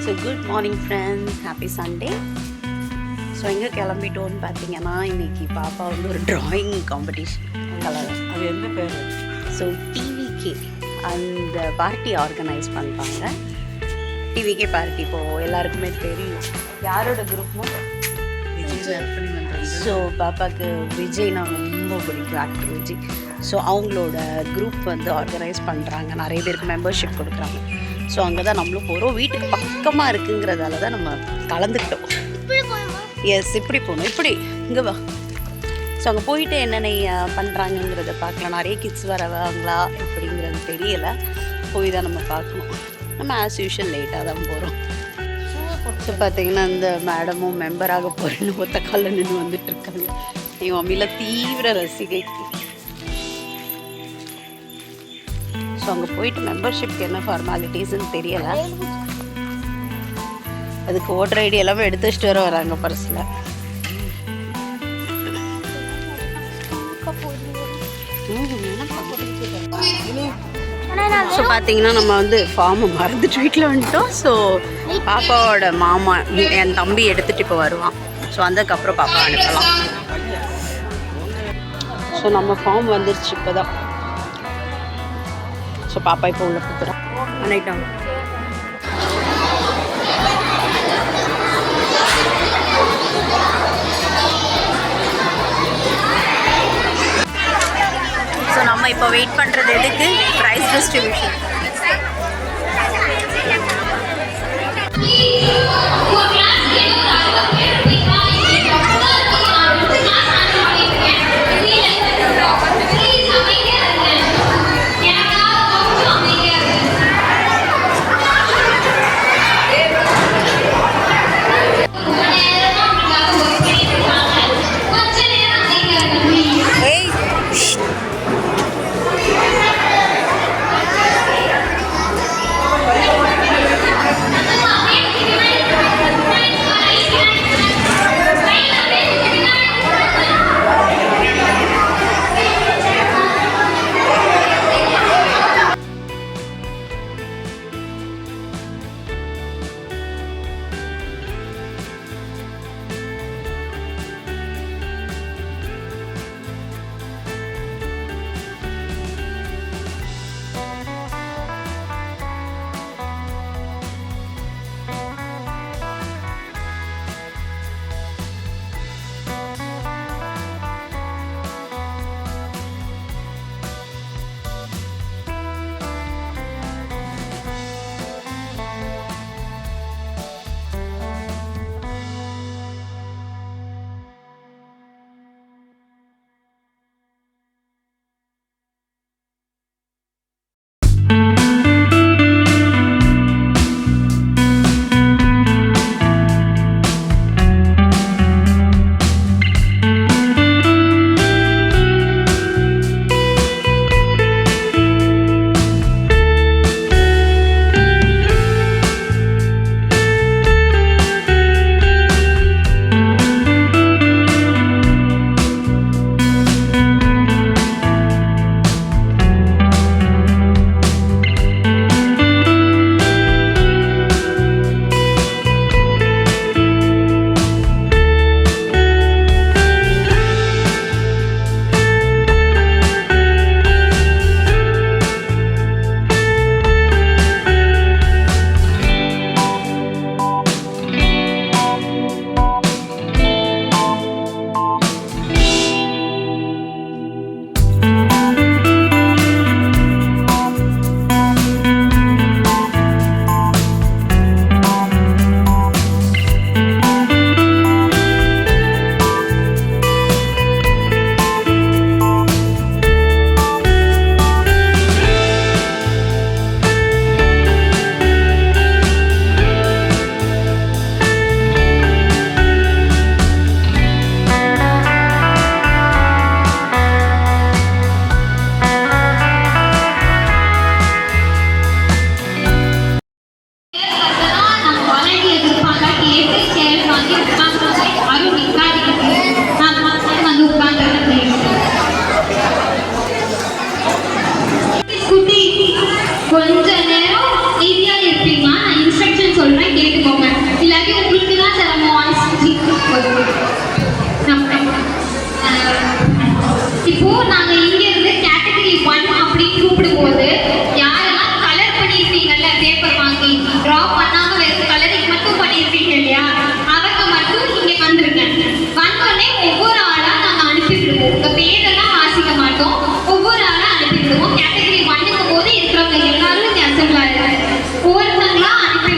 So good morning friends, happy Sunday. So எங்கே கிளம்பிட்டோன்னு பார்த்தீங்கன்னா, இன்றைக்கி பாப்பா வந்து ஒரு ட்ராயிங் காம்படிஷன், அது எந்த பேர்? ஸோ டிவிகே அந்த பார்ட்டி ஆர்கனைஸ் பண்ணுறாங்க. டிவிகே பார்ட்டி இப்போது எல்லாருக்குமே தெரியும். யாரோட குரூப்மோ ஸோ பாப்பாவுக்கு விஜய்னா ரொம்ப பிடிக்கும், ஆக்டர் விஜய். ஸோ அவங்களோட குரூப் வந்து ஆர்கனைஸ் பண்ணுறாங்க, நிறைய பேருக்கு மெம்பர்ஷிப் கொடுக்குறாங்க. ஸோ அங்கே தான் நம்மளும் போகிறோம். வீட்டுக்கு பக்கமாக இருக்குங்கிறதால தான் நம்ம கலந்துக்கிட்டோம். எஸ், இப்படி போகணும், இப்படி இங்கே வா. ஸோ அங்கே போயிட்டு என்னென்ன பண்ணுறாங்கங்கிறத பார்க்கலாம். நிறைய கிட்ஸ் வரவாங்களா எப்படிங்கிறது தெரியலை, போய் தான் நம்ம பார்க்கணும். நம்ம ஆஸ் யூஷுவல் லேட்டாக தான் போகிறோம். ஸோ பார்த்தீங்கன்னா இந்த மேடமும் மெம்பராக போகிறேன்னு ஒத்த காலில் நின்று வந்துட்டுருக்காங்க. என் மம்மியில் தீவிர ரசிகை. ஸோ அங்கே போயிட்டு மெம்பர்ஷிப்க்கு என்ன ஃபார்மாலிட்டிஸ்ன்னு தெரியலை. அதுக்கு ஓட்டர் ஐடி எல்லாமே எடுத்து வச்சுட்டு வர வராங்க பர்ஸில். ஸோ பார்த்தீங்கன்னா நம்ம வந்து ஃபார்மை மறந்துட்டு வீட்டில் வந்துட்டோம். ஸோ பாப்பாவோட மாமா என் தம்பி எடுத்துகிட்டு இப்போ வருவான். ஸோ வந்ததுக்கப்புறம் பாப்பா அனுப்பலாம். ஸோ நம்ம ஃபார்ம் வந்துருச்சு இப்போ தான். ஸோ பாப்பா இப்போ உள்ள கொடுத்துறோம் அன்னைட்டாங்க. ஸோ நம்ம இப்போ வெயிட் பண்ணுறது எதுக்கு? Price distribution.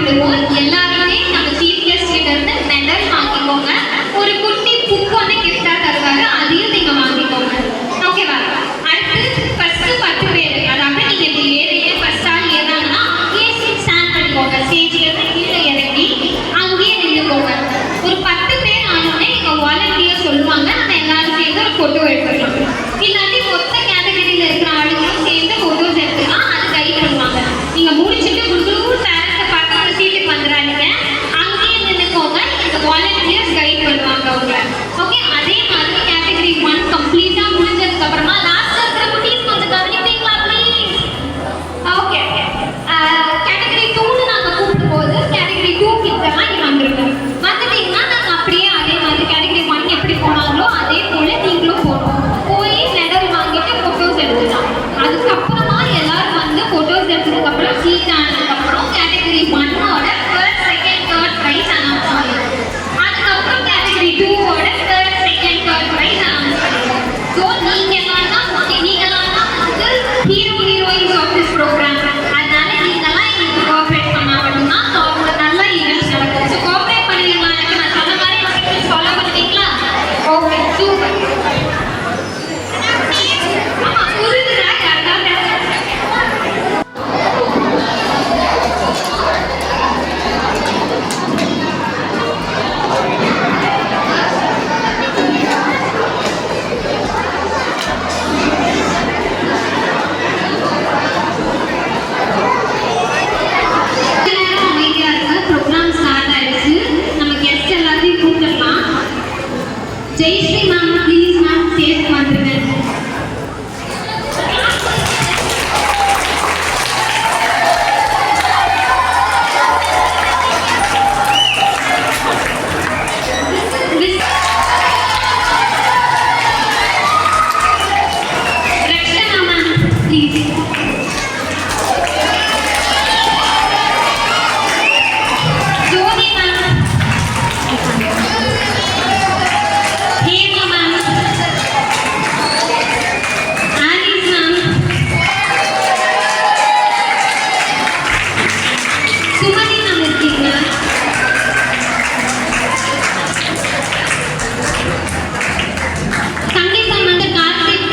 விடுவோம். எல்லாருமே நம்ம சீஃப் கெஸ்ட் கிட்ட இருந்து மெடல் வாங்கிக்கோங்க. ஒரு குட்டி புக் ஒன்று கிஃப்டா தருவாரு, அதையும் நீங்க வாங்கிக்கோங்க. ஓகேவா? அடுத்து ஃபர்ஸ்ட் 10 பேர், அதாவது நீங்க இப்படி ஏறியே ஃபர்ஸ்ட் ஆள் ஏறாங்கன்னா அங்கேயே ஸ்டாண்ட் பண்ணிக்கோங்க. ஸ்டேஜ்ல இருந்து கீழே இறங்கி அங்கேயே நின்றுக்கோங்க. ஒரு 10 பேர் ஆனோடனே எங்க வாலண்டியர் சொல்லுவாங்க, நம்ம எல்லாரும் சேர்ந்து ஒரு போட்டோ எடுத்துக்கலாம். இல்லாட்டி மொத்த கேட்டகரியில இருக்கிற ஆளுங்களும் சேர்ந்து போட்டோஸ் எடுத்துக்கலாம். அது கைட் பண்ணுவாங்க. நீங்க முடிச்சுட்டு குடுகுடு பேரண்ட்ஸை பார்த்து ஒரு சீட்டுக்கு வந்துடாதீங்க, அங்கேயே நின்றுக்கோங்க. இந்த வாலண்டியர்ஸ் கைட் பண்ணுவாங்க உங்களை. ஓகே, அதே மாதிரி கேட்டகரி 1 கம்ப்ளீட்டா முடிஞ்சதுக்கு அப்புறமா லாஸ்ட்ல இருக்கிற குட்டீஸ் கொஞ்சம் கவனிப்பீங்களா ப்ளீஸ்? ஓகே, கேட்டகரி 2 நாங்க கூப்பிடும் போது கேட்டகரி 2 கிட்டலாம் நீங்க வந்துருங்க. வந்துட்டீங்கன்னா நாங்க அப்படியே அதே மாதிரி கேட்டகரி 1 எப்படி போனாங்களோ அதே போல நீங்களும் போகணும். போய் மெடல் வாங்கிட்டு போட்டோஸ் எடுத்துக்கலாம். அதுக்கப்புறமா எல்லாரும் வந்து போட்டோஸ் எடுத்ததுக்கு அப்புறம் சீட் ஆனதுக்கப்புறம் கேட்டகரி 1ஓட first second third prize announce பண்ணிடுவோம். அதுக்கப்புறம் கேட்டகரி 2ஓட third second third prize announce பண்ணிடுவோம். ஸோ நீங்களாம் தான் வந்து hero heroines of this program. அதனால நீங்களாம் எங்களுக்கு கோஆப்ரேட் பண்ணால் மட்டும்தான் ஒரு நல்ல ஈவெண்ட்ஸ் நடக்கும். ஸோ கோஆப்ரேட் பண்ணுவீங்களா? எனக்கு நான் சொன்ன மாதிரி இன்ஸ்ட்ரக்ஷன்ஸ் ஃபாலோ பண்ணுவீங்களா? Okay, super. ஆமா, புரியுதுடா யாருக்காவது? அமைதியா இருக்க, ப்ரோக்ராம் ஸ்டார்ட் ஆயிடுச்சு. நம்ம கெஸ்ட் எல்லாத்தையும் கூப்பிடலாம். Jayashree ma'am, please ma'am stage வந்துருங்க. Rakshana ma'am please. Jyothi ma'am, Hema ma'am, Alice ma'am, Sumathi ma'am இருக்கீங்களா? சங்கீதா மேம், கார்த்திக்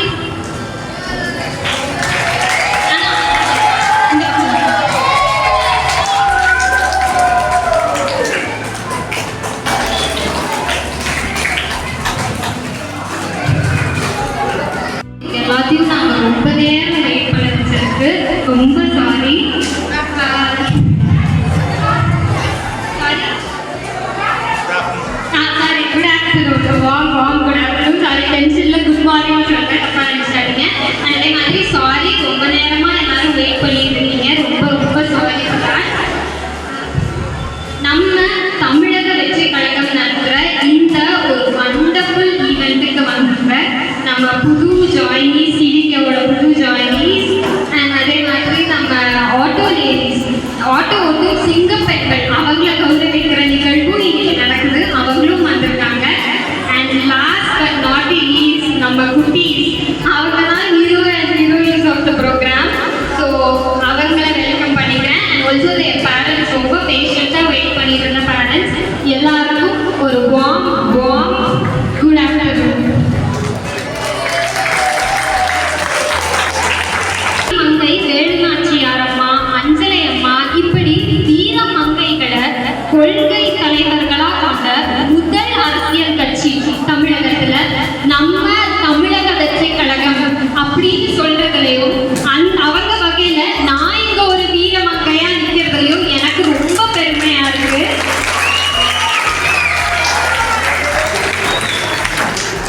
எல்லாத்தையும் நாங்கள் ரொம்ப நேரம் வெயிட் பண்ண வச்சிருக்கு. ரொம்ப சாரி. Sorry, good afternoon. வாம் குட் ஆஃப்டர்நூன். சாரி, டென்ஷனில் குட் மார்னிங் சொல்லிட்டு தப்பாக நினச்சிட்டாங்க. அதே மாதிரி சாரி, ரொம்ப நேரமாக எல்லாரும் வெயிட் பண்ணிட்டு இருக்கீங்க. ரொம்ப ரொம்ப சாரி. நம்ம தமிழக வெற்றி கழகம் நடத்துகிற இந்த ஒரு வண்டர்ஃபுல் ஈவெண்ட்டுக்கு வந்தவங்க நம்ம புது ஜாயினிஸ், சிடிகேவோட புது ஜாயினிஸ், அண்ட் அதே மாதிரி நம்ம ஆட்டோ லேடிஸ், ஆட்டோ ஓட்டும் சிங்கப்பெண்கள், அவங்கள கௌரவிக்கிற நிகழ்வும் இன்னைக்கு நடக்குது. அவங்களும் வந்திருக்காங்க. And last but not least நம்ம குட்டீஸ், அவங்க தான் hero and heroines of the program. So அவங்கள வெல்கம் பண்ணிக்கிறேன். அண்ட் ஆல்சோ தேர் பேரண்ட்ஸ், ரொம்ப பேஷண்ட்டாக வெயிட் பண்ணிட்டு இருந்த பேரண்ட்ஸ் எல்லாருக்கும் ஒரு வார்ம் குட் ஆஃப்டர்நூன். மங்கை, வேலுநாச்சியாரம்மா, அஞ்சலை அம்மா, இப்படி வீர மங்கைகளை கொள்கை தலைவர்களாக கொண்ட முதல் அரசியல் கட்சி தமிழகத்துல நம்ம தமிழக வெற்றி கழகம் அப்படின்னு சொல்றதுலையும் அவங்க வகையில நான் இங்க ஒரு வீர மங்கையா நிற்கிறதுலையும் எனக்கு ரொம்ப பெருமையா இருக்கு.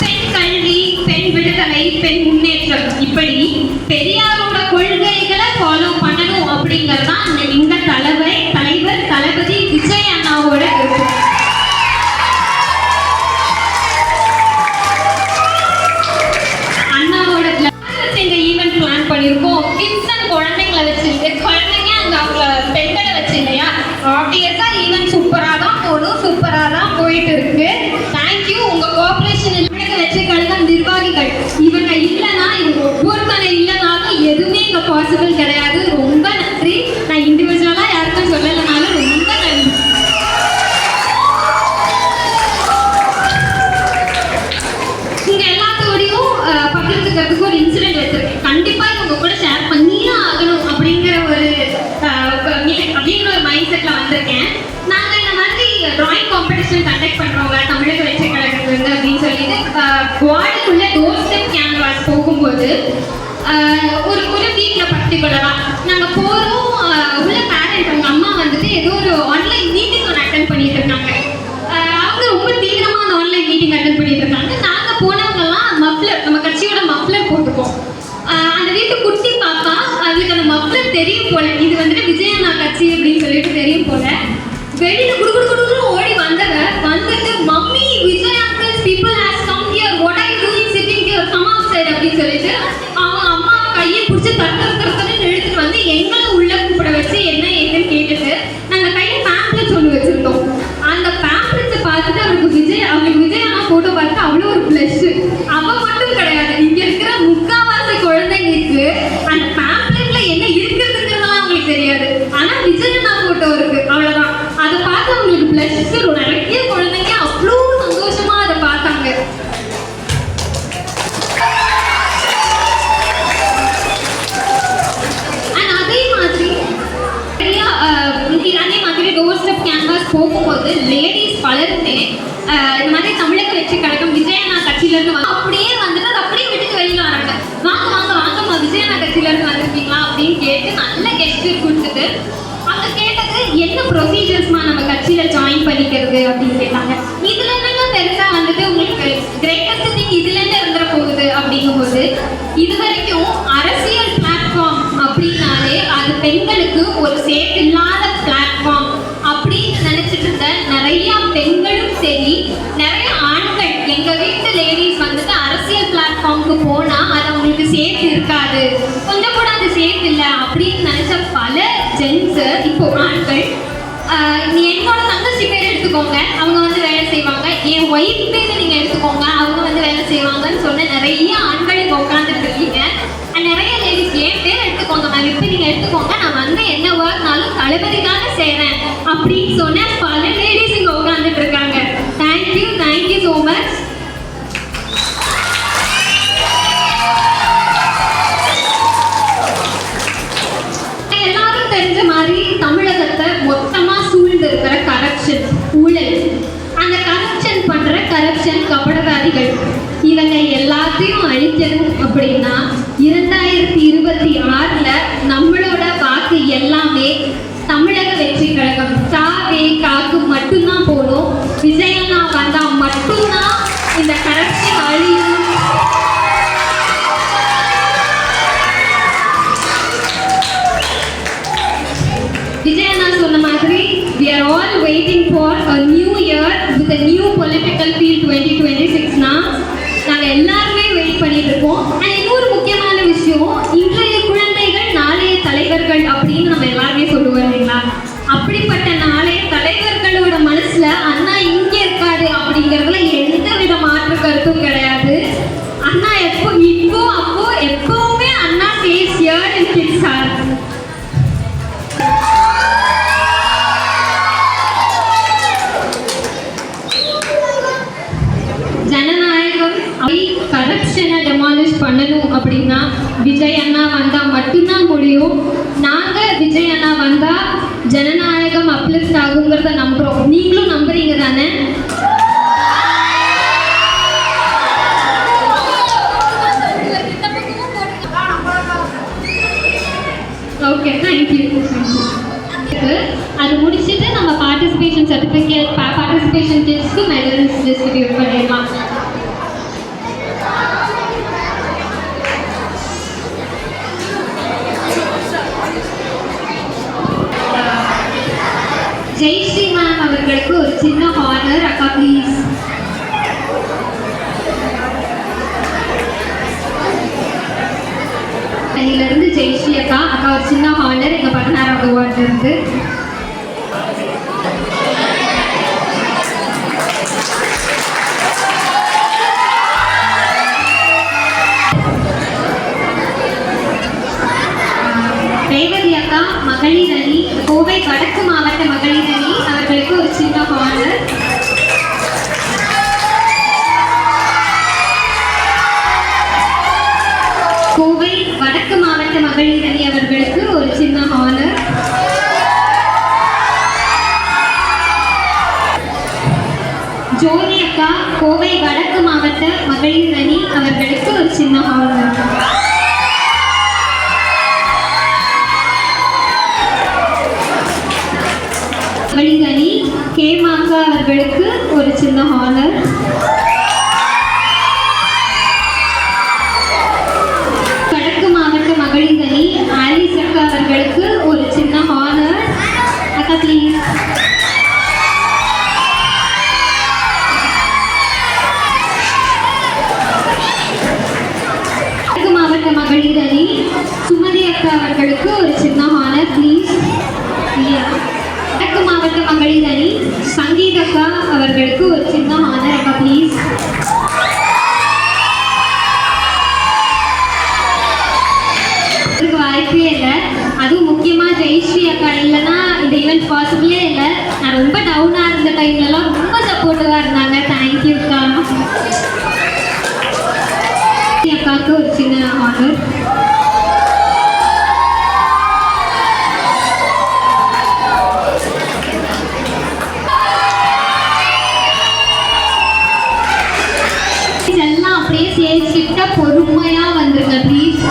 பெண் கல்வி, பெண் விடுதலை, பெண் முன்னேற்றம், இப்படி பெரியாரோட கொள்கைகளை ஃபாலோ பண்ணணும் அப்படிங்கிறது தான் இந்த தலைவர் தளபதி விஜய் அண்ணாவோட விருப்பம். அண்ணாவோட எங்க ஈவெண்ட் பிளான் பண்ணியிருக்கோம். கிட்ஸ் அண்ட் குழந்தைங்களை வச்சிருக்கு. குழந்தைங்க அங்கே அவங்கள பெண்களை வச்சு இல்லையா, ஆப்வியஸா ஈவெண்ட் சூப்பராக தான் போகணும், சூப்பராக தான் போயிட்டு இருக்கு. தேங்க்யூ. உங்க கோஆப்ரேஷன் வெற்றி கழகம் நிர்வாகிகள், இவங்க இல்லைன்னா, இவங்க ஒவ்வொருத்தனை இல்லைனாலும் எதுவுமே இங்கே பாசிபிள் கிடையாது. ரொம்ப நன்றி. நான் இண்டிவிஜுவலாக யாருக்கும் சொல்லலைனாலும் ரொம்ப செட்ல வந்திருக்கேன். நாங்க இந்த மாதிரி டிராயிங் காம்படிஷன் கண்டக்ட் பண்றோங்க தமிழக வெற்றி கழகத்துல அப்படின்னு சொல்லிட்டு குவாடுக்குள்ள டோர் ஸ்டெப் கேன்வாஸ் போகும்போது ஒரு வீட்டில் பர்டிகுலராக நாங்கள் போகிறோம். உள்ள பேரண்ட் அவங்க அம்மா வந்துட்டு ஏதோ ஒரு ஆன்லைன் மீட்டிங் ஒன்று அட்டன் பண்ணிட்டு இருக்காங்க. அவங்க ரொம்ப தீவிரமாக அந்த ஆன்லைன் மீட்டிங் அட்டன் பண்ணிட்டு இருக்காங்க. நாங்கள் போனவங்கலாம் மஃப்ளர், நம்ம கட்சியோட மஃப்ளர் போட்டுப்போம். அந்த வீட்டு குட்டி பாப்பா அவளுக்கு அந்த மஃப்ளர் தெரியும் போல, இது வந்துட்டு விஜயண்ணா கட்சி அப்படின்னு சொல்லிட்டு தெரியும் போல. வெளியில குடுகுடு ஓடி வந்துட்டு mummy Vijay uncles people has come here, what are you doing sitting here, come outside அப்படின்னு சொல்லிட்டு அவங்க அம்மா கையை பிடிச்சி தட்டுன்னு இழுத்துட்டு வந்து எங்களை உள்ள கூப்பிட வச்சு என்ன ஏதுன்னு கேட்டுட்டு நாங்கள் கையில் பேம்ப்ளெட்ஸ் ஒன்று வச்சிருந்தோம். அந்த பேம்ப்ளெட்ஸை பார்த்துட்டு அவங்களுக்கு விஜய் அண்ணா போட்டோ பார்த்துட்டு அவ்வளோ ஒரு ப்ளஷ். அவ மட்டும் கிடையாது, இங்க இருக்கிற முக்காவாசி குழந்தைங்களுக்கு அந்த பேம்ப்ளெட்ல என்ன இருக்குதுங்கிறதெல்லாம் அவங்களுக்கு தெரியாது. ஆனா விஜய் அண்ணா போட்டோ இருக்கு, அவ்வளவுதான். அதை பார்த்து அவங்களுக்கு ப்ளஷ். நிறைய குழந்தைங்க அவ்வளோ சந்தோஷமா அதை பார்த்தாங்க. அதே மாதிரி டோர் ஸ்டெப் கேன்வாஸ் போகும்போது லேடிஸ் பலருமே இந்த மாதிரி தமிழக வெற்றி கழகம் விஜயண்ணா கட்சியிலேருந்து அப்படியே வந்துட்டு அதை அப்படியே விட்டுட்டு வெளியில் வராங்க. வாங்கம்மா விஜயண்ணா கட்சியிலேருந்து வந்திருக்கீங்களா அப்படின்னு கேட்டு நல்ல கெஸ்டர் கொடுத்துட்டு அவங்க கேட்டது என்ன ப்ரொசீஜர்ஸ்மா நம்ம கட்சியில் ஜாயின் பண்ணிக்கிறது அப்படின்னு கேட்டாங்க. இதுல என்னங்க பெருசா வந்துட்டு உங்களுக்கு கிரேட்டஸ்ட் திங் இதுல என்ன இருந்துட போகுது அப்படிங்கும்போது, இது வரைக்கும் அரசியல் பிளாட்ஃபார்ம் அப்படின்னாலே அது பெண்களுக்கு ஒரு சேஃப் இல்லாத பிளாட்ஃபார்ம் அப்படின்னு நினைச்சிட்டு இருந்த நிறைய பெண்களும் சரி, நிறைய ஆண்கள் எங்க வீட்டு லேடிஸ் வந்துட்டு அரசியல் பிளாட்ஃபார்முக்கு போனா அது அவங்களுக்கு சேஃப் இருக்காது, கொஞ்சம் கூட அது சேஃப் இல்லை அப்படின்னு நினைச்ச பல ஜென்ஸ் இப்போ ஆண்கள், நீ என்னோட தங்கச்சி பேர் எடுத்துக்கோங்க, அவங்க வந்து வேலை செய்வாங்க, என் ஒய்ஃப் பேர் நீங்க எடுத்துக்கோங்க, அவங்க வந்து வேலை செய்வாங்கன்னு சொன்ன நிறைய ஆண்கள் இங்க உட்காந்துட்டு இருக்கீங்க. நிறைய லேடிஸ் என் பேர் எடுத்துக்கோங்க மேம், இப்போ நீங்க எடுத்துக்கோங்க, நான் வந்து என்ன ஒர்க்னாலும் தளபதிக்காக செய்றேன் அப்படின்னு சொன்ன பல லேடிஸ் இங்க உட்காந்துட்டு இருக்காங்க. Thank you so much. எல்லாரும் தெரிஞ்ச மாதிரி தமிழகத்தை மொத்தமா சூழ்ந்து இருக்கிற கரப்ஷன், ஊழல், அந்த கரப்ஷன் பண்ற கரப்ஷன் கபடதாரிகள், இவங்க எல்லாத்தையும் அழிக்கணும் அப்படின்னா 2026ல நம்மளோட வாக்கு எல்லாமே தமிழக வெற்றி கழகம் காக்கு மட்டும்தான் போடும். விஜயண்ணா வந்தா மட்டும்தான் இந்த கரப்ஷன் அழியும். விஜயண்ணா சொன்ன மாதிரி we are all waiting for a new year with a new political field 2026னா நாங்கள் எல்லாருமே வெயிட் பண்ணிட்டு இருக்கோம். அண்ட் இன்னொரு முக்கியமான விஷயம், இன்றைய குழந்தைகள் நாளைய தலைவர்கள் அப்படின்னு நம்ம எல்லாருமே சொல்லுவோம் இல்லைங்களா? அப்படிப்பட்ட நாளைய தலைவர்களோட மனசுல அண்ணா இங்கே இருக்காரு அப்படிங்கிறதுல எந்த வித மாற்று கருத்தும் கிடையாது. அண்ணா அப்போ எப்பவுமே அண்ணா stays here in kids heart. ஜனநாயகம் கரப்ஷனை டெமாலிஷ் பண்ணணும் அப்படின்னா விஜய் அண்ணா வந்தா மட்டும்தான் முடியும். நாங்க விஜய் அண்ணா வந்தா ஜனநாயகம் அப்லிஃப்ட் ஆகுங்கிறத நம்புறோம். நீங்களும் நம்புறீங்க தானே? Okay, thank you. அது முடிச்சுட்டு நம்ம பார்ட்டிசிபேஷன் சர்டிஃபிகேட், பார்ட்டிசிபேஷன் டெஸ்ட்க்கு மெடல்ஸ் டிஸ்ட்ரிபியூட் பண்ணிடலாம். ஜெயஸ்ரீ மேம் அவர்களுக்கு ஒரு சின்ன ஹானர். அக்கா ப்ளீஸ். இருந்து ஜெயஸ்ரீ அக்கா ஒரு சின்ன ஹானர் எங்க 16வது வார்டுல இருந்து. ரேவதி அக்கா மகளிர் அணி, கோவை வடக்கு மாவட்ட மகளிர் அணி அவர்களுக்கு ஒரு சின்ன ஹானர். கோவை வடக்கு மாவட்ட மகளிர் அணி அவர்களுக்கு ஒரு சின்ன ஹானர். ஜோதி அக்கா கோவை வடக்கு மாவட்ட மகளிர் அணி அவர்களுக்கு ஒரு சின்ன ஹானர். மகளிர் அணி கேமாக்கா அவர்களுக்கு ஒரு சின்ன ஹானர். வடக்கு மாவட்ட மகளிர் அணி ஆலிஸ் அக்கா அவர்களுக்கு ஒரு சின்ன ஹானர். அக்கா ப்ளீஸ். மகளிர் அணி சுமதி அக்கா அவர்களுக்கு ஒரு சின்ன ஹானர் ப்ளீஸ். வடக்கு மாவட்ட மகளிர் அணி சங்கீத அக்கா அவர்களுக்கு ஒரு சின்ன ஹானர் அக்கா ப்ளீஸ். வாய்ப்பே இல்லை, அதுவும் முக்கியமாக ஜெயஸ்ரீ அக்கா இல்லைன்னா இந்த ஈவெண்ட் பாசிபிளே இல்லை. நான் ரொம்ப டவுனாக இருந்த டைம்லலாம் ரொம்ப சப்போர்ட்டிவாக இருந்தாங்க. தேங்க்யூ அக்கா. அக்காவுக்கு ஒரு சின்ன ஆர்டர். எல்லாம் அப்படியே சேர்த்துக்கிட்ட பொறுமையா வந்துருங்க ப்ளீஸ்.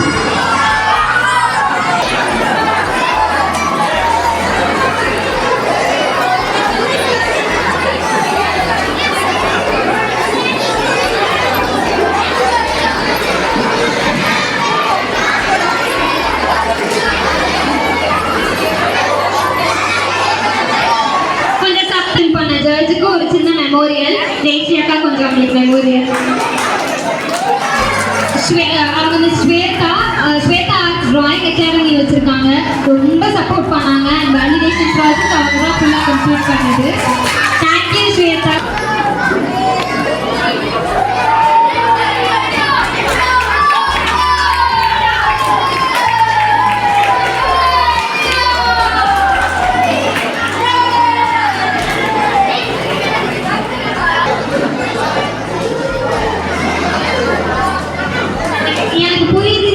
ஜட்ஜுக்கு ஒரு சின்ன மெமோரியல். ஜெயஸ்ரீ அக்கா கொஞ்சம் அவங்களுக்கு மெமோரியல். அவங்க வந்து ஸ்வேதா ஆர்ட்ஸ் ட்ராயிங் அகாடமி வச்சுருக்காங்க. ரொம்ப சப்போர்ட் பண்ணாங்க. அண்ட் வேலிடேஷன் ப்ராஜெக்ட் அவங்க தான் ஃபுல்லாக கம்ப்ளீட் பண்ணது. தேங்க்யூ ஸ்வேதா. எனக்கு புரியுது.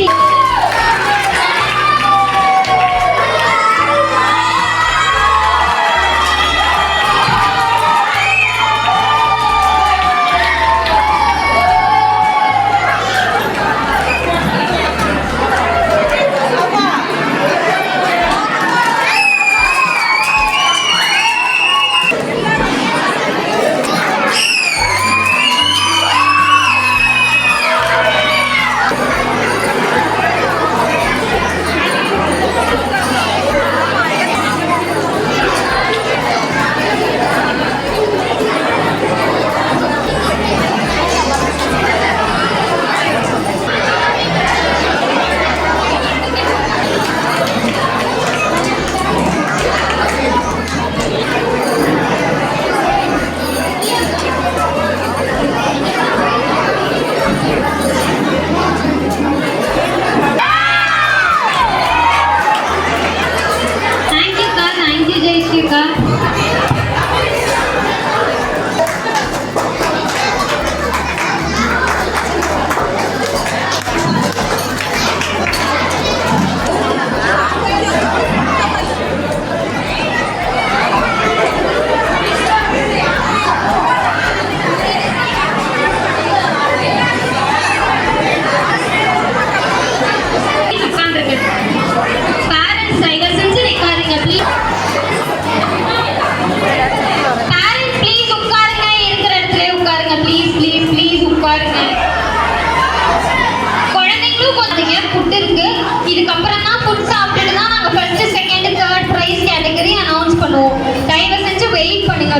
இதுக்கப்புறம் தான் ஃபுட் சாப்பிட்டுட்டு தான் நாங்கள் first second third price category announce பண்ணுவோம். தயவு செஞ்சு வெயிட் பண்ணுங்க.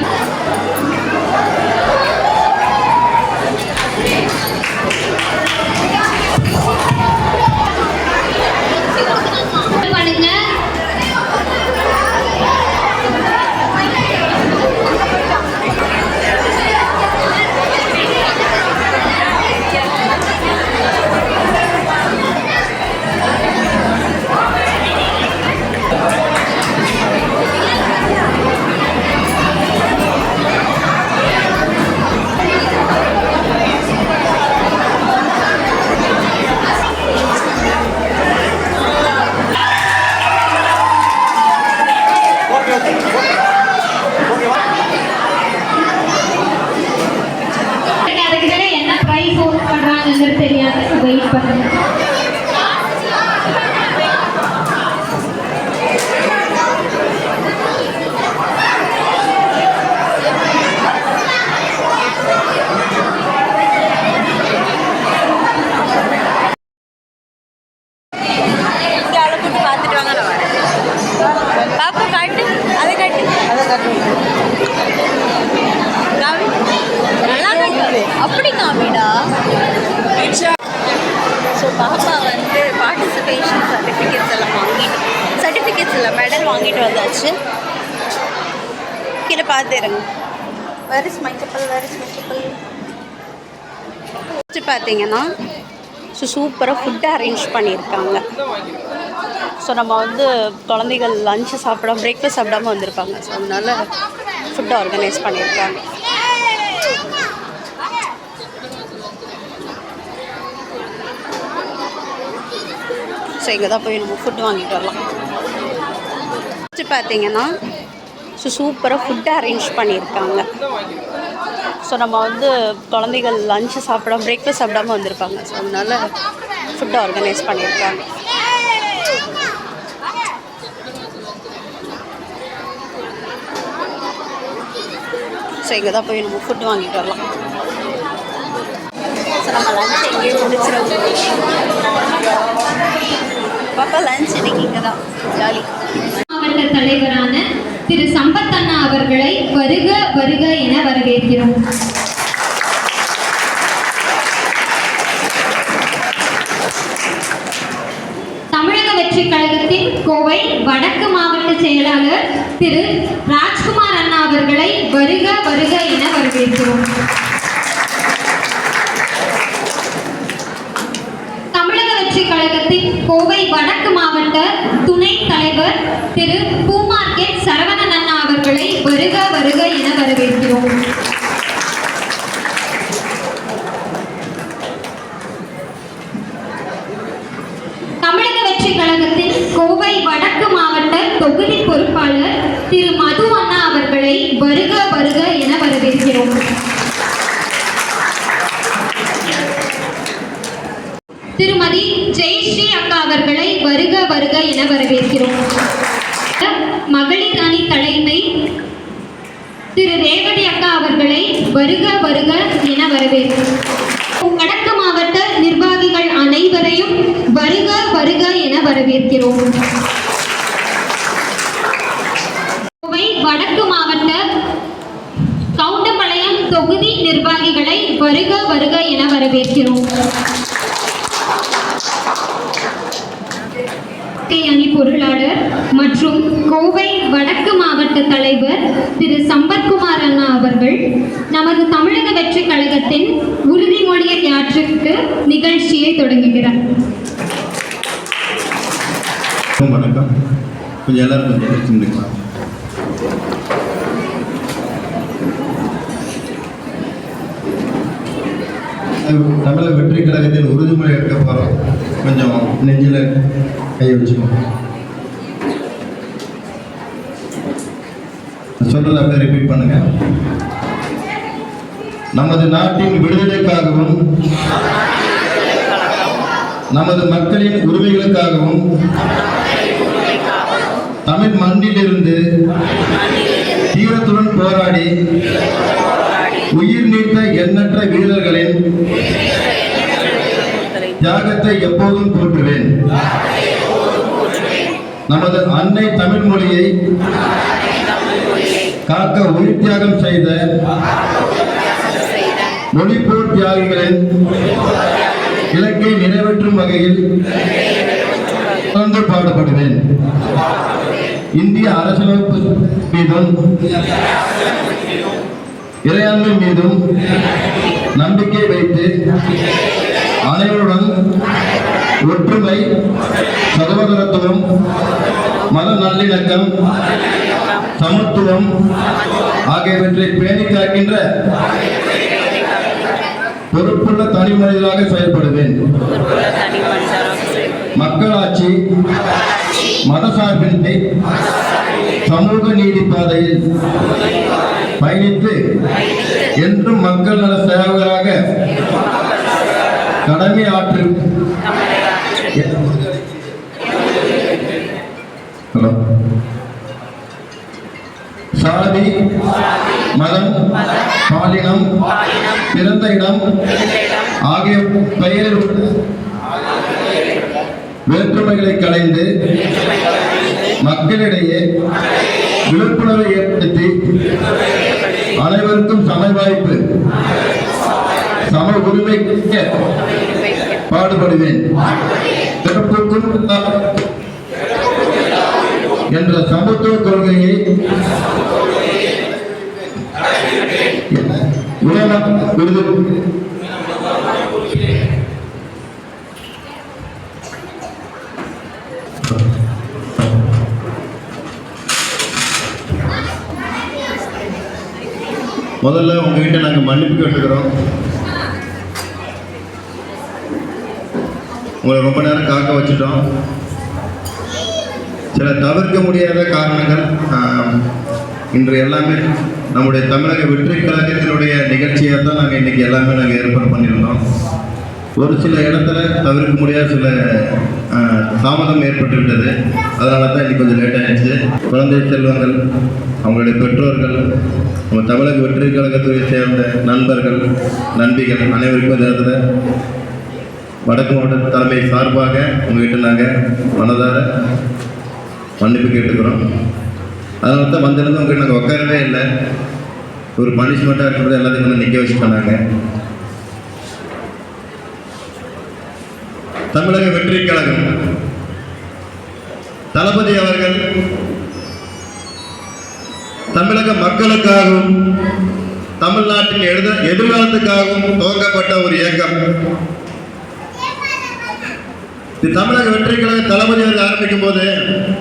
நல்லா காமி. அப்படி காமிடா. ஸோ பாப்பா வந்து பார்ட்டிசிபேஷன் சர்டிஃபிகேட்ஸ் எல்லாம் மெடல் வாங்கிட்டு வந்தாச்சு. கீழே பார்த்துருங்க. Where is my chappal. பார்த்தீங்கன்னா ஸோ சூப்பராக ஃபுட்டு அரேஞ்ச் பண்ணியிருக்காங்க. ஸோ நம்ம வந்து குழந்தைகள் லஞ்சு பிரேக்ஃபாஸ்ட் சாப்பிடாமல் வந்திருப்பாங்க. ஸோ அதனால ஃபுட்டு ஆர்கனைஸ் பண்ணியிருக்காங்க. ஸோ இங்கே தான் போய் நம்ம ஃபுட்டு வாங்கிட்டு வரலாம். பார்த்தீங்கன்னா ஸோ சூப்பராக ஃபுட்டு அரேஞ்ச் பண்ணியிருக்காங்க. ஸோ நம்ம வந்து குழந்தைகள் லஞ்சு பிரேக்ஃபாஸ்ட் சாப்பிடாமல் வந்திருப்பாங்க. ஸோ அதனால ஃபுட்டு ஆர்கனைஸ் பண்ணியிருக்காங்க. ஸோ இங்கே தான் போய் நம்ம ஃபுட்டு வாங்கிட்டு வரலாம். ஸோ நம்ம லஞ்ச் எங்கேயே முடிச்சிருக்கோம். பாப்பா லஞ்ச் இன்னைக்கு இங்கே தான் ஜாலி. மாவட்ட தலைவரான திரு சம்பத் அண்ணா அவர்களை வருக வருக என வரவேற்கிறோம். தமிழக வெற்றி கழகத்தின் கோவை வடக்கு மாவட்ட செயலாளர் திரு ராஜ்குமார் அண்ணா அவர்களை வருக வருக என வரவேற்கிறோம். தமிழக வெற்றி கழகத்தின் கோவை வடக்கு மாவட்ட துணை தலைவர் திரு பூ மார்க்கெட் சரவணன் அண்ணா அவர்களை வருக வருக என வரவேற்கிறோம். தமிழக வெற்றி கழகத்தின் கோவை வடக்கு மாவட்ட தொகுதி பொறுப்பாளர் திரு மது அண்ணா அவர்களை வருக வருக என வரவேற்கிறோம். திருமதி ஜெயஸ்ரீ அக்கா அவர்களை வருக வருக என வரவேற்கிறோம். மகளிர் அணி தலைமை திரு ரேவதி அக்கா அவர்களை வருக வருக என வரவேற்கிறோம். வடக்கு மாவட்ட நிர்வாகிகள் அனைவரையும் வருக வருக என வரவேற்கிறோம். கோவை வடக்கு மாவட்ட கவுண்டம்பாளையம் தொகுதி நிர்வாகிகளை வருக வருக என வரவேற்கிறோம். அணி பொருளாளர் மற்றும் கோவை வடக்கு மாவட்ட தலைவர் திரு சம்பத்குமார் அண்ணா அவர்கள் நமது தமிழக வெற்றி கழகத்தின் உறுதிமொழியை யாற்றுக்கு நிகழ்ச்சியை தொடங்குகிறார். வணக்கம். கொஞ்சம் எல்லாரும் கொஞ்சம் தமிழக வெற்றி கழகத்தில் உறுதிமொழி எடுக்க போகிறோம். கொஞ்சம் நெஞ்சில் கை வச்சுக்கோங்க. சொல்றதை அப்படியே ரிப்பீட் பண்ணுங்க. நமது நாட்டின் விடுதலைக்காகவும் நமது மக்களின் உரிமைகளுக்காகவும் தமிழ் மண்ணிலிருந்து தீரத்துடன் போராடி உயிர் நீத்த எண்ணற்ற வீரர்களின் தியாகத்தை எப்போதும் போற்றுவேன். நமது அன்னை தமிழ் மொழியை காக்க உயிர் தியாகம் செய்த மொழிப்போர் தியாகிகளின் இலக்கை நிறைவேற்றும் வகையில் தொடர்ந்து பாடுபடுவேன். இந்திய அரசியலமைப்பு மீதும் இறையாண்மை மீதும் நம்பிக்கை வைத்து அனைவருடன் ஒற்றுமை, சகோதரத்துவம், மத நல்லிணக்கம், சமத்துவம் ஆகியவற்றை பேணி காக்கின்ற பொறுப்புள்ள தனி மனிதராக செயல்படுவேன். மக்களாட்சி, மதசார்பின்மை, சமூக நீதி பாதையில் பயணித்து என்றும் மக்கள் நல சேவகராக கடமை ஆற்று சாதி, மதம், பாலினம், பிறந்த இடம் ஆகிய பெயரில் வேற்றுமைகளை களைந்து மக்களிடையே விழிப்புணர்வை ஏற்படுத்தி அனைவருக்கும் சம வாய்ப்பு சம உரிமை பாடுபடுவேன் என்ற சமத்துவ கொள்கையை முதல்ல உங்ககிட்ட நாங்கள் மன்னிப்பு கேட்டுக்கிறோம். உங்களை ரொம்ப நேரம் காக்க வச்சுட்டோம். சில தவிர்க்க முடியாத காரணங்கள் இன்று எல்லாமே நம்முடைய தமிழக வெற்றி கழகத்தினுடைய நிகழ்ச்சியாக தான் நாங்கள் இன்றைக்கி எல்லாமே நாங்கள் ஏற்பாடு பண்ணியிருந்தோம். ஒரு சில இடத்துல தவிர்க்க முடியாத சில தாமதம் ஏற்பட்டுவிட்டது. அதனால தான் இன்றைக்கி கொஞ்சம் லேட் ஆகிடுச்சு. குழந்தை செல்வங்கள், அவங்களுடைய பெற்றோர்கள், நம்ம தமிழக வெற்றி கழகத்தை சேர்ந்த நண்பர்கள், நண்பிகள் அனைவருக்கும் இந்த இடத்துல வடக்கு மாவட்ட தலைமை சார்பாக உங்கள்கிட்ட நாங்கள் மனதார மன்னிப்பு கேட்டுக்கிறோம். அதனால தான் வந்திருந்து உங்கள்கிட்ட நாங்கள் உட்காரவே இல்லை. ஒரு பனிஷ்மெண்ட்டாக இருக்கிறது எல்லாத்தையும் வந்து நிற்க வச்சுட்டோம். நாங்கள் தமிழக வெற்றி கழகம் தளபதி அவர்கள் தமிழக மக்களுக்காகவும் தமிழ்நாட்டின் எதிர்காலத்துக்காகவும் துவங்கப்பட்ட ஒரு இயக்கம். இது தமிழக வெற்றி கழக தளபதி அவர்கள் ஆரம்பிக்கும் போது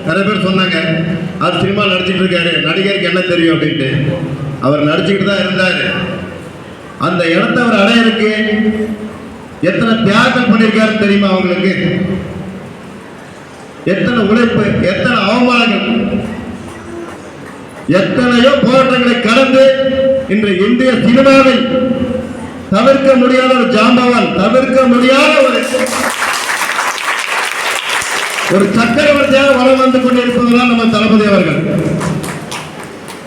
நிறைய பேர் சொன்னாங்க, அவர் சினிமா நடிச்சுட்டு இருக்காரு, நடிகருக்கு என்ன தெரியும் அப்படின்ட்டு. அவர் நடிச்சுக்கிட்டு தான் இருந்தார். அந்த இடத்தை அவர் அடையிறதுக்கு எத்தனை தியாகம் பண்ணியிருக்காருன்னு தெரியுமா அவங்களுக்கு? எத்தனை உழைப்பு, எத்தனை அவமானங்கள், எத்தனையோ போராட்டங்களை கடந்து இன்று இந்திய சினிமாவில் தவிர்க்க முடியாத ஒரு ஜாம்பவான், தவிர்க்க முடியாத ஒரு சக்கரவர்த்தியாக வளம் வந்து கொண்டிருப்பதுதான் நம்ம தளபதி அவர்கள்.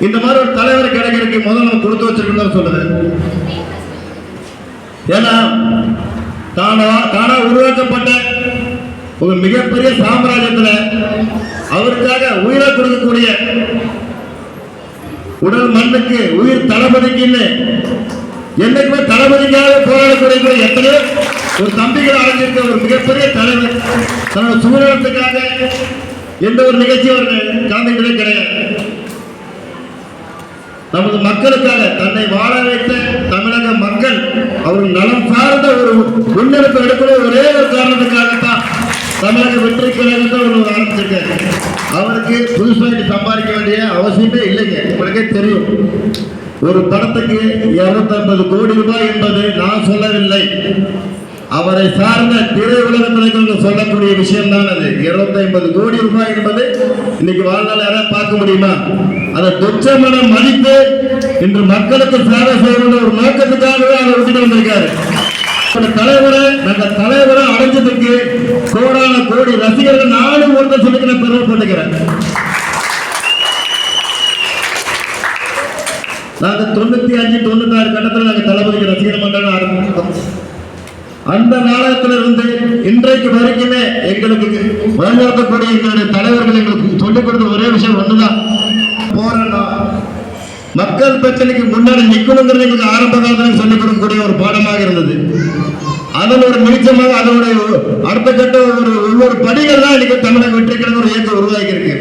இந்த மாதிரி ஒரு தலைவர் கிடைக்கிறதுக்கு முதல்ல நம்ம கொடுத்து வச்சிருக்கோம் சொல்லுது. ஏன்னா தானா உருவாக்கப்பட்ட ஒரு மிகப்பெரிய சாம்ராஜ்யத்தில் அவருக்காக உயிரை கொடுக்கக்கூடிய உடல் மண்ணுக்கு உயிர் தளபதிக்குன்னு என்னைக்குமே தளபதிக்காக போராடக்கூடிய எத்தனையோ ஒரு தம்பிகள் அடைஞ்சிருக்க ஒரு மிகப்பெரிய தலைவர் தன்னோட சுதந்திரத்துக்காக எந்த ஒரு நிகழ்ச்சியும் அவர் கலந்துக்கிட்டதே கிடையாது. நமது மக்களுக்காக தன்னை வாழ வைத்த தமிழக மக்கள் அவர்கள் நலம் சார்ந்த ஒரு முன்னெடுப்பு எடுக்கிற ஒரே ஒரு காரணத்துக்காகத்தான் தமிழக வெற்றி கழகத்தை ஒன்று ஆரம்பிச்சிருக்காரு. அவருக்கு புதுசாக சம்பாதிக்க வேண்டிய அவசியமே இல்லைங்க. உங்களுக்கே தெரியும், ஒரு படத்துக்கு 250 கோடி ரூபாய் என்பது நான் சொல்லவில்லை, அவரை சார்ந்த திரையுலகத்தில் சொல்லக்கூடிய விஷயம் தான் அது. 250 கோடி ரூபாய் என்பது இன்னைக்கு வாழ்நாள் யாராவது பார்க்க முடியுமா? அதை துச்சமன மதித்து இன்று மக்களுக்கு சேவை செய்யணும்னு ஒரு நோக்கத்துக்காகவே அதை விட்டுட்டு வந்திருக்காரு. தலைவரை அடைஞ்சதுக்கு கோடான கோடி ரசிகர்கள் நானும் ஒருத்தர் சொல்லி நான் பெருமைப்படுகிறேன். நாங்க 95, 96 கட்டத்தில் நாங்கள் தளபதிக்கு ரசிகர் மன்றம் ஆரம்பிச்சோம். அந்த நாடகத்திலிருந்து இன்றைக்கு வரைக்குமே எங்களுக்கு வழிநடத்தக்கூடிய எங்களுடைய தலைவர்கள் எங்களுக்கு சொல்லிக் கொடுத்த ஒரே விஷயம் ஒண்ணுதான், போராட்டம். மக்கள் பிரச்சனைக்கு முன்னாடி நிற்கணுங்கிறது எங்களுக்கு ஆரம்ப காலத்தில் சொல்லிக் கொடுக்கக்கூடிய ஒரு பாடமாக இருந்தது. அதன் ஒரு வெளிச்சமாக அதனுடைய அடுத்த கட்ட ஒவ்வொரு படிகள் தான் இன்னைக்கு தமிழக வெற்றி கழக ஒரு இயக்கம் உருவாக்கி இருக்கு.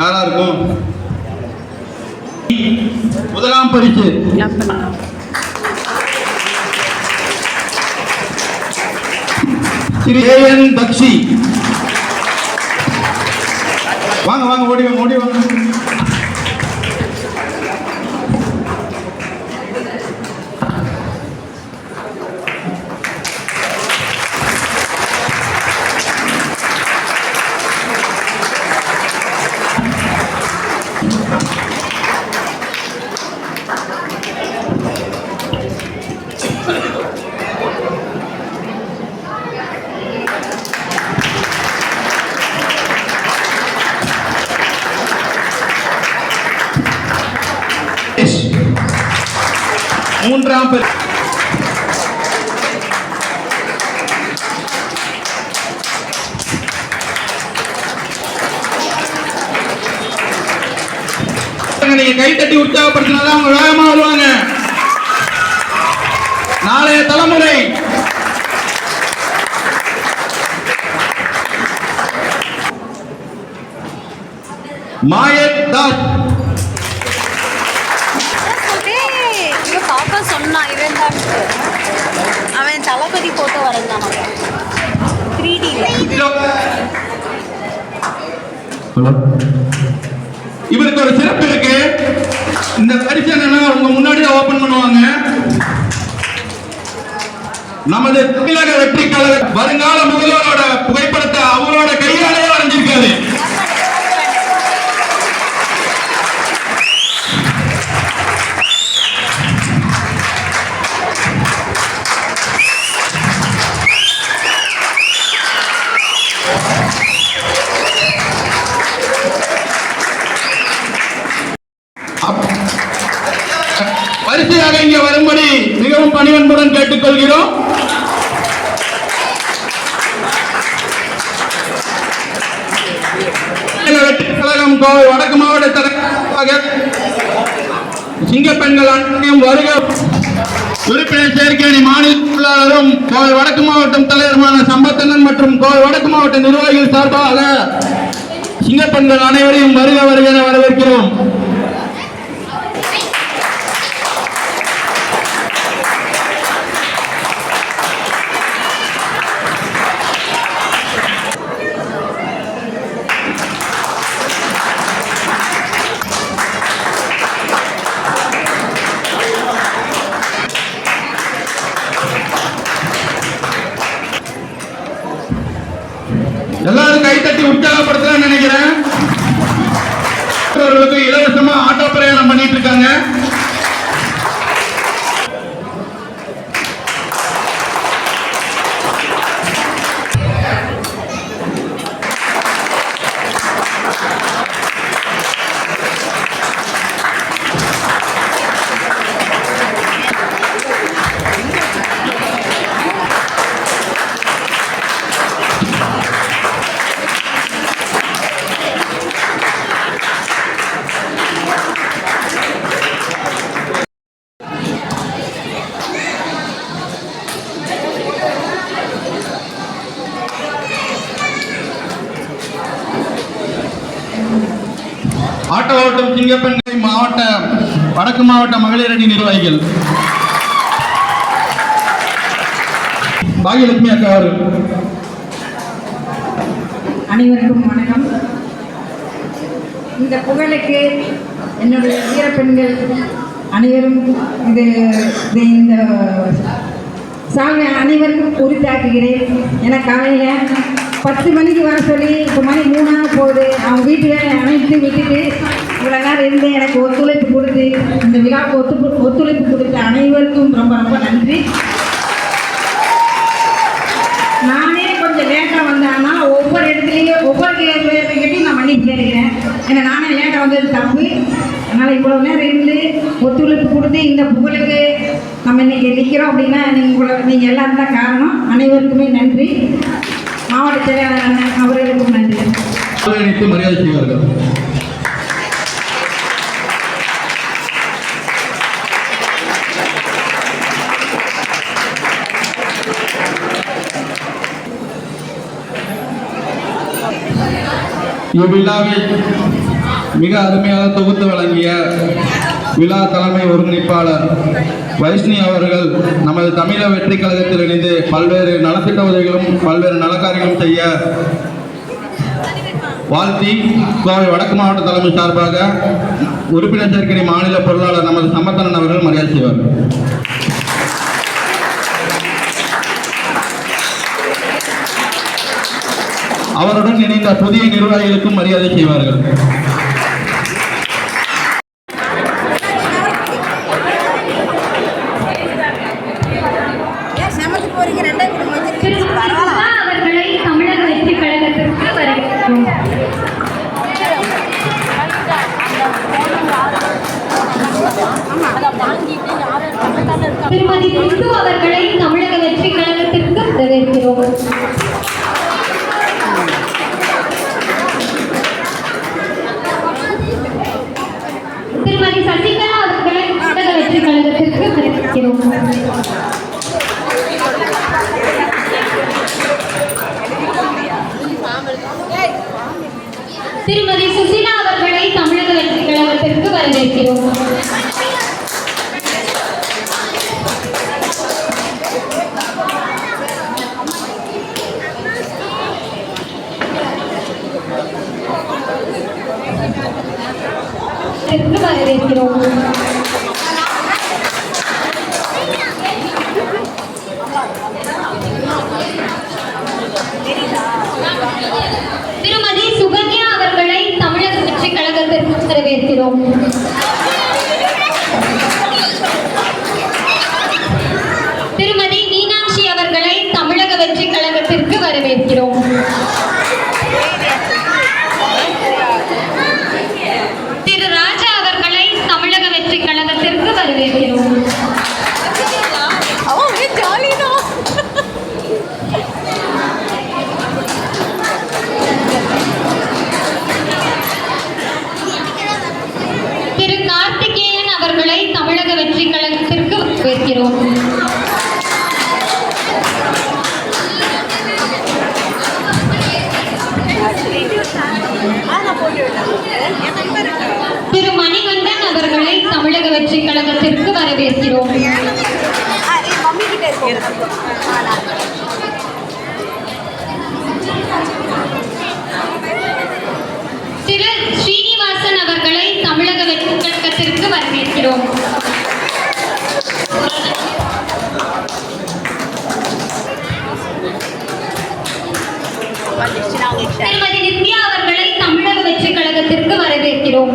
யாரா இருக்கும்? முதலாம் பரிசு திரு ஏஎன் பக்ஷி. வாங்க வாங்க, ஓடி வாங்க, ஓடி வாங்க. எல்லாம் நீங்க கை தட்டி உற்சாகப்படுத்தினாதான் அவங்க வேகமா வருவாங்க. நாளைய தலைமுறை மாயக் தாஸ் இவன் பாப்பா சொன்னான் இவன் தான் அவன் தளபதி போட்டோ வரைஞ்சான் 3Dல. இவருக்கு ஒரு சிறப்பு இருக்கு. இந்த பரிசு உங்க முன்னாடி ஓபன் பண்ணுவாங்க. நமது தமிழக வெற்றி கழக வருங்கால முதல்வரோட புகைப்படத்தை அவரோட கையாலே வரைஞ்சிருக்காரு. வரிசையாக இங்கே வரும்படி மிகவும் பணிவன்புடன் கேட்டுக்கொள்கிறோம். வெற்றி கழகம் கோவை வடக்கு மாவட்ட தலைவராக சிங்கப்பெண்கள் அனைவரும் வருக. உறுப்பினர் சேர்க்கை மாநில பொருளாளரும் கோவை வடக்கு மாவட்டம் தலைவருமான சம்பத்தனன் மற்றும் கோவை வடக்கு மாவட்ட நிர்வாகிகள் சார்பாக சிங்கப்பெண்கள் அனைவரையும் வருக வருக என வரவேற்கிறோம். எல்லாரும் கைத்தட்டி உற்சாகப்படுத்தலாம் நினைக்கிறேன். இலவசமா ஆட்டோ பிரயாணம் பண்ணிட்டு இருக்காங்க. ஆட்டோ ஓட்டம் சிங்கப்பெண்களை மாவட்ட வடக்கு மாவட்ட மகளிர் அணி நிர்வாகிகள் பாகியலட்சுமி அக்கா அவர்கள். அனைவருக்கும் வணக்கம். இந்த புகழுக்கு என்னுடைய வீரப்பெண்கள் அனைவரும் இந்த சாமி அனைவருக்கும் உரித்தாக்குகிறேன். என காலையில் 10 மணிக்கு வர சொல்லி இப்போ மணி 3 போகுது. அவங்க வீட்டு வேலை அனைத்து விட்டுட்டு இவ்வளோ நேரம் இருந்து எனக்கு ஒத்துழைப்பு கொடுத்து இந்த விழாவுக்கு ஒத்துழைப்பு கொடுத்த அனைவருக்கும் ரொம்ப ரொம்ப நன்றி. நானே கொஞ்சம் லேட்டாக வந்தேன்னா ஒவ்வொரு இடத்துலையும் ஒவ்வொரு கேட்டையும் நான் மன்னிப்பு கேட்கிறேன். ஏன்னா நானே லேட்டாக வந்தது தப்பு. அதனால் இவ்வளோ நேரம் இருந்து ஒத்துழைப்பு கொடுத்து இந்த புகழுக்கு நம்ம இன்றைக்கி நிற்கிறோம் அப்படின்னா நீங்கள் எல்லோரும் தான் காரணம். அனைவருக்குமே நன்றி. மாவட்ட செயலாளர் அண்ணன் அவர்களுக்கும் நன்றி. மரியாதை செய்வார்கள். இவ்விழாவை மிக அருமையாக தொகுத்து வழங்கிய விழா தலைமை ஒருங்கிணைப்பாளர் வைஷ்ணி அவர்கள் நமது தமிழக வெற்றி கழகத்தில் இணைந்து பல்வேறு நலத்திட்ட உதவிகளும் பல்வேறு நலக்காரியங்களும் செய்ய வாழ்த்தி கோவை வடக்கு மாவட்ட தலைமை சார்பாக உறுப்பினர் சேர்க்கை மாநில பொருளாளர் நமது சம்பத்தனன் அவர்கள் மரியாதை செய்வார்கள். அவருடன் இணைந்த புதிய நிர்வாகிகளுக்கும் மரியாதை செய்வார்கள். அவர்களை தமிழக வெற்றி கழகத்திற்கு வரவேற்கிறோம். அதை வாங்கிட்டு யாரும் திருமதி குண்டு அவர்களை தமிழக வெற்றி கழகத்திற்கு வரவேற்கிறோம். திருமதி சசிகலா அவர்களை தமிழக வெற்றி கழகத்திற்கு வரவேற்கிறோம். திருமதி சுசிலா அவர்களை தமிழக வெற்றி கழகத்திற்கு வரவேற்கிறோம். வரவேற்கிறோம். திருமதி சுகன்யா அவர்களை தமிழக வெற்றி கழகத்திற்கு வரவேற்கிறோம். திருமதி மீனாட்சி அவர்களை தமிழக வெற்றி கழகத்திற்கு வரவேற்கிறோம். திரு ராஜா அவர்களை தமிழக வெற்றி கழகத்திற்கு வரவேற்கிறோம். திரு கார்த்திகேயன் அவர்களை தமிழக வெற்றி கழகத்திற்கு வரவேற்கிறோம். திரு மணிகண்டன் அவர்களை தமிழக வெற்றி கழகத்திற்கு வரவேற்கிறோம். திரு ஸ்ரீனிவாசன் அவர்களை தமிழக வெற்றி கழகத்திற்கு வரவேற்கிறோம். திருமதி நித்யா அவர்களை தமிழக வெற்றி கழகத்திற்கு வரவேற்கிறோம்.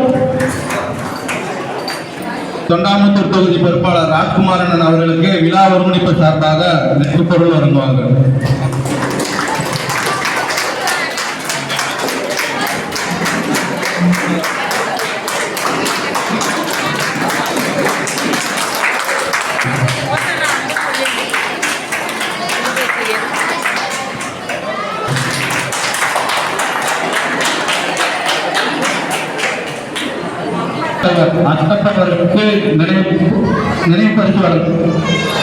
தொண்டாமுத்தூர் தொகுதி பொறுப்பாளர் ராஜ்குமாரன் அவர்களுக்கு விழா ஒருங்கிணைப்பு சார்பாக வெற்றி பொருள் வழங்குவாங்க. அத்தப்பட்டவர்களுக்கு நினைவு பரிசு வழங்கும்.